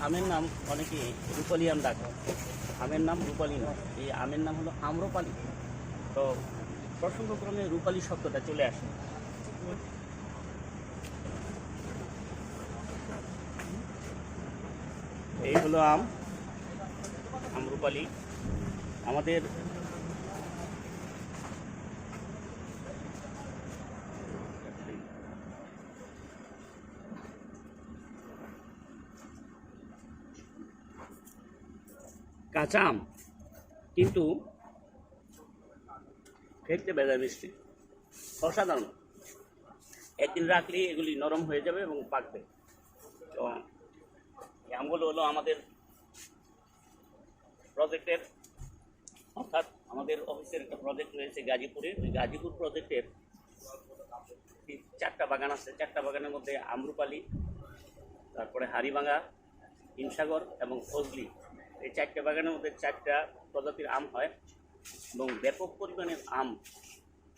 আমের নাম অনেকে রূপালি আম ডাকে। আমের নাম রূপালি নয়, এই আমের নাম হলো আম্রপালি। তো প্রসঙ্গক্রমে রূপালি শব্দটা চলে আসে। এই হলো আম, আম্রপালি। আমাদের কাঁচা আম কিন্তু খেতে বেজায় মিষ্টি, অসাধারণ। একদিন রাখলে এগুলি নরম হয়ে যাবে এবং পাকবে। তো এই আমগুলো হলো আমাদের প্রজেক্টের, অর্থাৎ আমাদের অফিসের একটা প্রজেক্ট রয়েছে গাজীপুরে। ওই গাজীপুর প্রজেক্টের 4টা বাগান আছে। 4টা বাগানের মধ্যে আম্রপালি, তারপরে হাড়িভাঙা, হিমসাগর এবং ফজলি, এই 4টে বাগানের মধ্যে 4টা প্রজাতির আম হয় এবং ব্যাপক পরিমাণের আম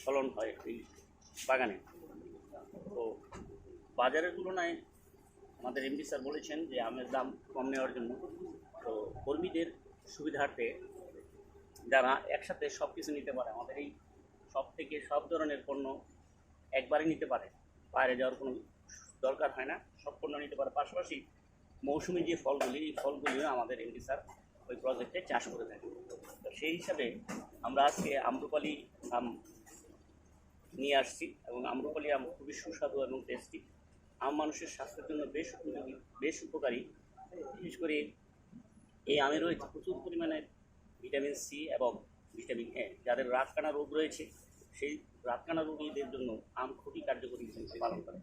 ফলন হয় এই বাগানে। তো বাজারের তুলনায় আমাদের এমডি স্যার বলেছেন যে আমের দাম কম নেওয়ার জন্য। তো কর্মীদের সুবিধার্থে যারা একসাথে সব কিছু নিতে পারে, আমাদের এই সব থেকে সব ধরনের পণ্য একবারে নিতে পারে, বাইরে যাওয়ার কোনো দরকার হয় না, সব পণ্য নিতে পারে। পাশাপাশি মৌসুমি যে ফলগুলি, এই ফলগুলিও আমাদের এমডি স্যার ওই প্রজেক্টে চাষ করে থাকে। তো সেই হিসাবে আমরা আজকে আম্রপালি আম নিয়ে আসছি এবং আম্রপালি আম খুবই সুস্বাদু এবং টেস্টি। আম মানুষের স্বাস্থ্যের জন্য বেশ উপযোগী, বেশ উপকারী। বিশেষ করে এই আমে রয়েছে প্রচুর পরিমাণে ভিটামিন সি এবং ভিটামিন এ। যাদের রাতকানা রোগ রয়েছে, সেই রাতকানা রোগীদের জন্য আম খুবই কার্যকরী ভূমিকা পালন করে।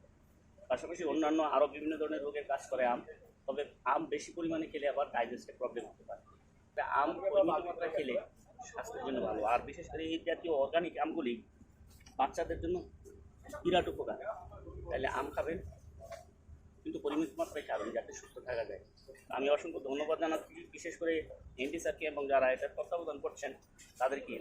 পাশাপাশি অন্যান্য আরও বিভিন্ন ধরনের রোগের কাজ করে আম। তবে আম বেশি পরিমাণে খেলে আবার ডাইজেস্টের প্রবলেম হতে পারে। তাই আম পরিমিত মাত্রায় খেলে স্বাস্থ্যের জন্য ভালো। আর বিশেষ করে এই জাতীয় অর্গানিক আমগুলি বাচ্চাদের জন্য বিরাট উপকার। তাহলে আম খাবেন, কিন্তু পরিমিত মাত্রায় খাবেন যাতে সুস্থ থাকা যায়। আমি অসংখ্য ধন্যবাদ জানাচ্ছি বিশেষ করে এমডি স্যারকে এবং যারা এটা তত্ত্বাবধান করছেন তাদেরকে।